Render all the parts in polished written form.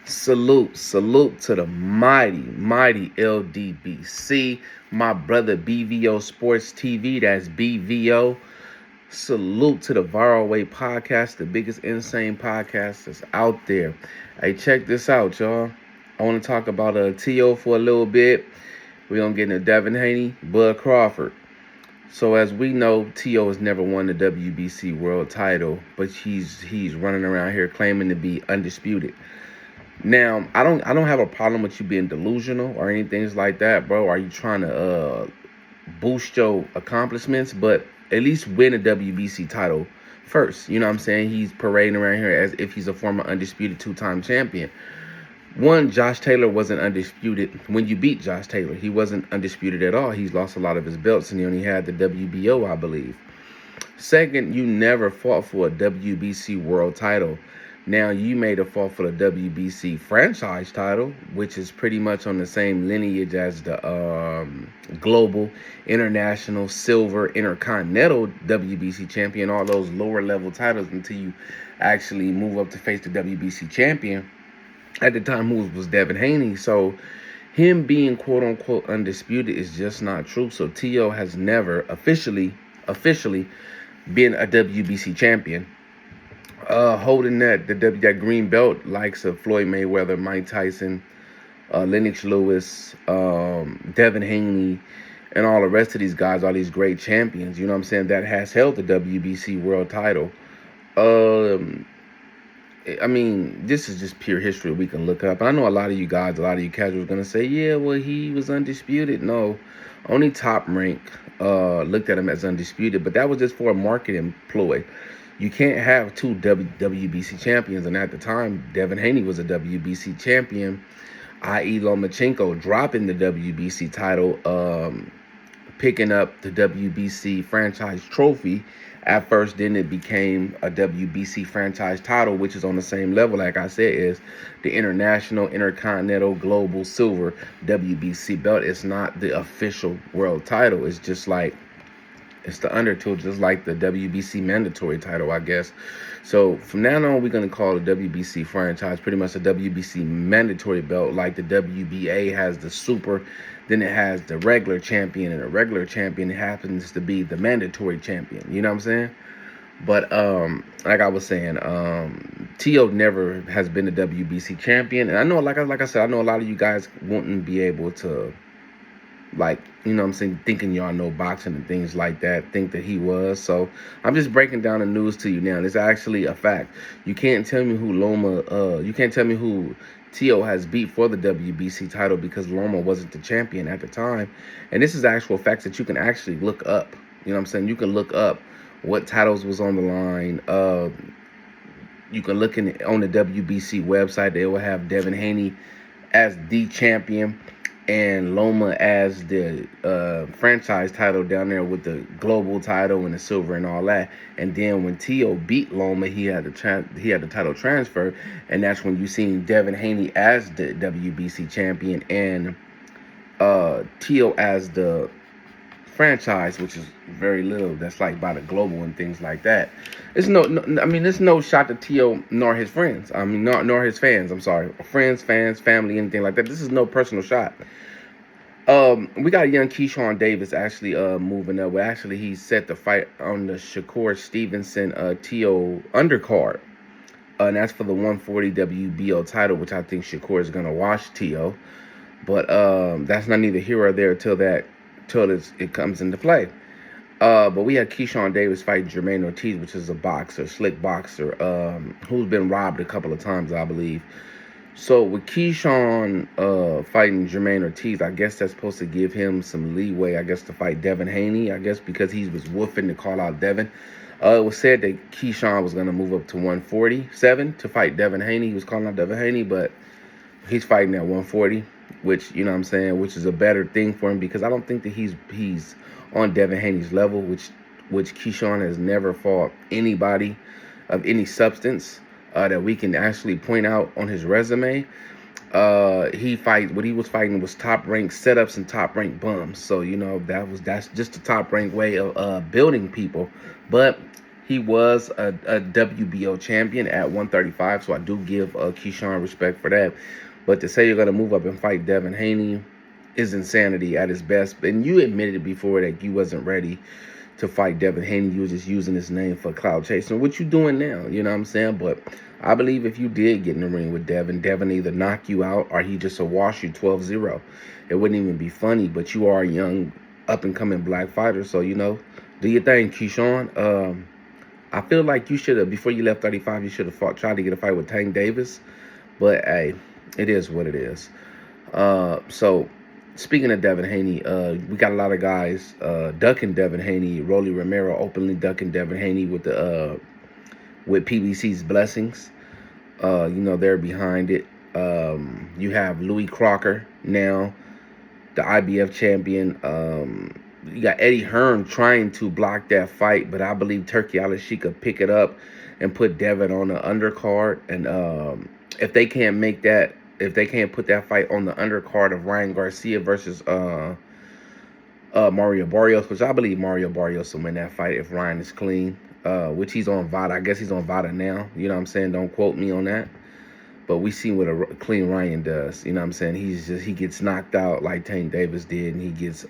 Salute to the mighty LDBC. My brother BVO Sports TV, that's BVO. Salute to the Viral Way podcast, the biggest insane podcast that's out there. Hey, check this out, y'all. I want to talk about T.O. for a little bit. We're going to get into Devin Haney, Bud Crawford. So as we know, T.O. has never won the WBC world title, but he's running around here claiming to be undisputed. Now, I don't have a problem with you being delusional or anything like that, bro. Are you trying to boost your accomplishments? But at least win a WBC title first. You know what I'm saying? He's parading around here as if he's a former undisputed two-time champion. One, Josh Taylor wasn't undisputed. When you beat Josh Taylor, he wasn't undisputed at all. He's lost a lot of his belts, and he only had the WBO, I believe. Second, you never fought for a WBC world title. Now, you made a fall for the WBC franchise title, which is pretty much on the same lineage as the global, international, silver, intercontinental WBC champion, all those lower level titles until you actually move up to face the WBC champion. At the time, who was Devin Haney. So him being quote unquote undisputed is just not true. So T.O. has never officially been a WBC champion. Holding that green belt, likes of Floyd Mayweather, Mike Tyson, Lennox Lewis, Devin Haney, and all the rest of these guys, all these great champions, you know what I'm saying, that has held the WBC world title. I mean, this is just pure history we can look up. I know a lot of you guys, a lot of you casuals are going to say, yeah, well, he was undisputed. No, only Top Rank looked at him as undisputed, but that was just for a marketing ploy. You can't have two WBC champions, and at the time, Devin Haney was a WBC champion, i.e. Lomachenko dropping the WBC title, picking up the WBC franchise trophy at first. Then it became a WBC franchise title, which is on the same level, like I said, is the international, intercontinental, global, silver WBC belt. It's not the official world title. It's just like, it's the undertool, just like the WBC mandatory title, I guess. So from now on, we're going to call the WBC franchise pretty much a WBC mandatory belt, like the WBA has the super, then it has the regular champion, and the regular champion happens to be the mandatory champion. You know what I'm saying? But like I was saying, T.O. never has been a WBC champion. And I know, like I said, I know a lot of you guys wouldn't be able to, like, you know what I'm saying, thinking y'all know boxing and things like that, think that he was. So I'm just breaking down the news to you now. It's actually a fact. You can't tell me who you can't tell me who T.O. has beat for the WBC title, because Loma wasn't the champion at the time. And this is actual facts that you can actually look up. You know what I'm saying? You can look up what titles was on the line. You can look on the WBC website. They will have Devin Haney as the champion and Loma as the franchise title down there with the global title and the silver and all that. And then when T.O. beat Loma, he had the title transfer, and that's when you seen Devin Haney as the WBC champion and T.O. as the franchise, which is very little. That's like by the global and things like that. It's there's no shot to T.O. nor his friends. Nor his fans. I'm sorry, friends, fans, family, anything like that. This is no personal shot. We got a young Keyshawn Davis actually moving up. Well, actually, he's set to fight on the Shakur Stevenson T.O. undercard. And that's for the 140 WBO title, which I think Shakur is gonna wash T.O. But that's not neither here or there till it comes into play. But we had Keyshawn Davis fighting Jermaine Ortiz, which is a boxer, slick boxer, who's been robbed a couple of times, I believe. So with Keyshawn fighting Jermaine Ortiz, I guess that's supposed to give him some leeway, I guess, to fight Devin Haney, I guess, because he was woofing to call out Devin. It was said that Keyshawn was going to move up to 147 to fight Devin Haney. He was calling out Devin Haney, but he's fighting at 140, which, you know what I'm saying, which is a better thing for him, because I don't think that he's on Devin Haney's level, which Keyshawn has never fought anybody of any substance that we can actually point out on his resume. What he was fighting was top-ranked setups and top-ranked bums. So, you know, that's just the top-ranked way of building people. But He was a WBO champion at 135, so I do give Keyshawn respect for that. But to say you're going to move up and fight Devin Haney is insanity at its best. And you admitted before that you wasn't ready to fight Devin Haney. You were just using his name for cloud chasing. What you doing now? You know what I'm saying? But I believe if you did get in the ring with Devin either knock you out or he just will wash you 12-0. It wouldn't even be funny, but you are a young, up-and-coming black fighter. So, do your thing, Keyshawn. I feel like you should have, before you left 35, you should have tried to get a fight with Tank Davis. But, hey, it is what it is. So, speaking of Devin Haney, we got a lot of guys ducking Devin Haney. Rolly Romero openly ducking Devin Haney with PBC's blessings. They're behind it. You have Louis Crocker now, the IBF champion. You got Eddie Hearn trying to block that fight, but I believe Turkey Al-Sheikh could pick it up and put Devin on the undercard. And if they can't put that fight on the undercard of Ryan Garcia versus Mario Barrios, which I believe Mario Barrios will win that fight if Ryan is clean, which he's on VADA. I guess he's on VADA now. You know what I'm saying? Don't quote me on that. But we see what a clean Ryan does. You know what I'm saying? He gets knocked out like Tank Davis did, and he gets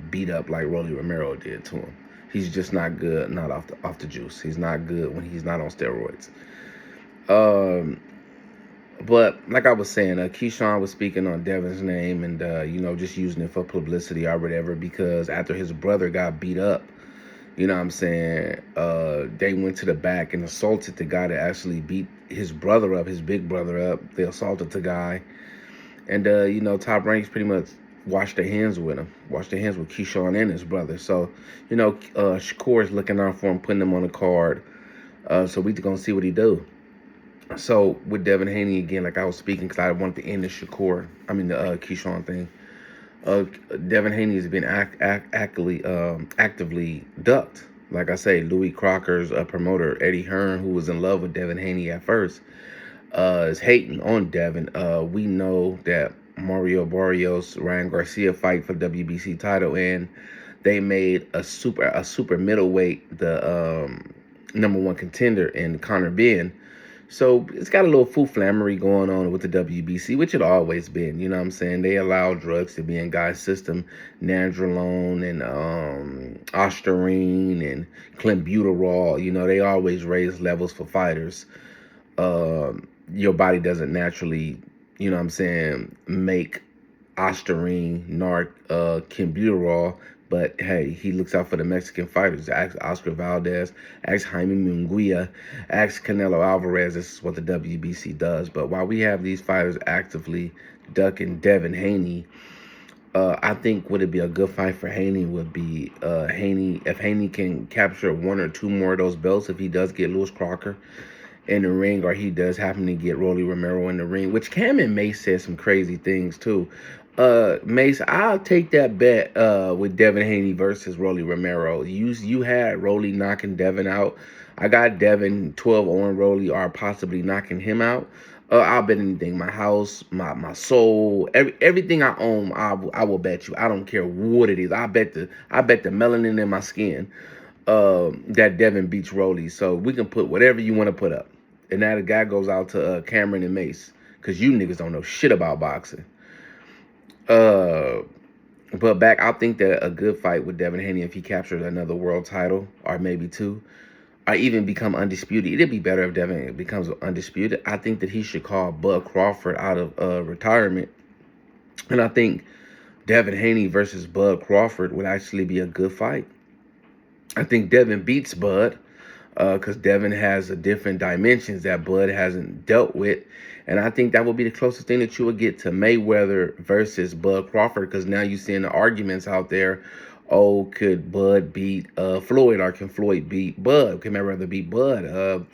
beat up like Rolly Romero did to him. He's just not good, not off the juice. He's not good when he's not on steroids. But like I was saying, Keyshawn was speaking on Devin's name and, just using it for publicity or whatever, because after his brother got beat up, you know what I'm saying, they went to the back and assaulted the guy that actually beat his brother up, his big brother up. They assaulted the guy. And, Top Ranks pretty much washed their hands with him, washed their hands with Keyshawn and his brother. So, Shakur is looking out for him, putting him on the card. So we're going to see what he do. So with Devin Haney, again, like I was speaking, because I wanted to end the Keyshawn thing. Devin Haney has been actively ducked. Like I say, Louis Crocker's promoter, Eddie Hearn, who was in love with Devin Haney at first, is hating on Devin. We know that Mario Barrios, Ryan Garcia fight for the WBC title, and they made a super middleweight the number one contender in Conor Benn. So it's got a little flammery going on with the WBC, which it always been. You know what I'm saying? They allow drugs to be in guys' system, nandrolone and ostarine and clenbuterol. They always raise levels for fighters. Your body doesn't naturally, make ostarine, clenbuterol. But, hey, he looks out for the Mexican fighters. Ask Oscar Valdez, ask Jaime Munguia, ask Canelo Alvarez. This is what the WBC does. But while we have these fighters actively ducking Devin Haney, I think would it be a good fight for Haney would be Haney. If Haney can capture one or two more of those belts, if he does get Louis Crocker in the ring, or he does happen to get Rolly Romero in the ring, which Cameron Mace said some crazy things too. Mace, I'll take that bet with Devin Haney versus Rolly Romero. You had Rolly knocking Devin out. I got Devin 12-0 Rolly, or possibly knocking him out. I'll bet anything. My house, my soul, everything I own, I will bet you. I don't care what it is. I bet the melanin in my skin that Devin beats Rolly. So we can put whatever you want to put up. And now the guy goes out to Cameron and Mace, because you niggas don't know shit about boxing. But I think that a good fight with Devin Haney, if he captures another world title or maybe two, or even become undisputed, it'd be better if Devin becomes undisputed. I think that he should call Bud Crawford out of retirement, and I think Devin Haney versus Bud Crawford would actually be a good fight. I think Devin beats Bud, because Devin has a different dimensions that Bud hasn't dealt with. And I think that would be the closest thing that you would get to Mayweather versus Bud Crawford, because now you're seeing the arguments out there. Oh, could Bud beat Floyd, or can Floyd beat Bud? Can Mayweather beat Bud?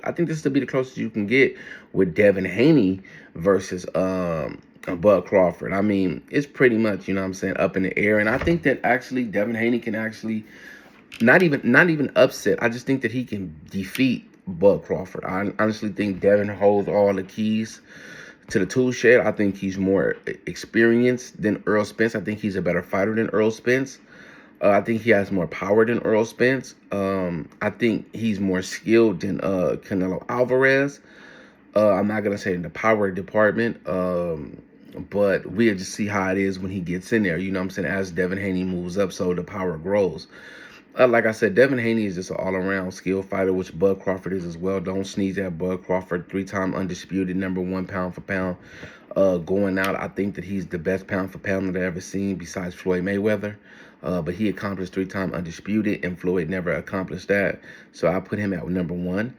I think this would be the closest you can get with Devin Haney versus Bud Crawford. I mean, it's pretty much, up in the air. And I think that actually Devin Haney can actually not even upset. I just think that he can defeat Bud Crawford. I honestly think Devin holds all the keys to the tool shed. I think he's more experienced than Earl Spence. I think he's a better fighter than Earl Spence. I think he has more power than Earl Spence. I think he's more skilled than Canelo Alvarez. I'm not gonna say in the power department, but we'll just see how it is when he gets in there. You know what I'm saying? As Devin Haney moves up, so the power grows. Like I said, Devin Haney is just an all-around skill fighter, which Bud Crawford is as well. Don't sneeze at Bud Crawford, 3-time undisputed #1 pound for pound. Going out, I think that he's the best pound for pound that I've ever seen besides Floyd Mayweather. But he accomplished 3-time undisputed, and Floyd never accomplished that. So I put him at #1.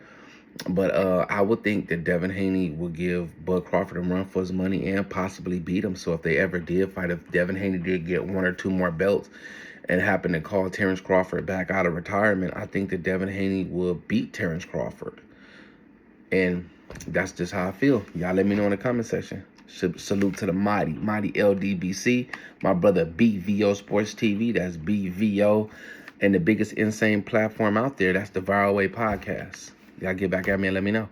But I would think that Devin Haney will give Bud Crawford a run for his money and possibly beat him. So if they ever did fight, if Devin Haney did get 1 or 2 more belts and happen to call Terrence Crawford back out of retirement, I think that Devin Haney will beat Terrence Crawford. And that's just how I feel. Y'all let me know in the comment section. Salute to the mighty LDBC. My brother BVO Sports TV. That's BVO. And the biggest insane platform out there, that's the Viral Way Podcast. Y'all get back at me and let me know.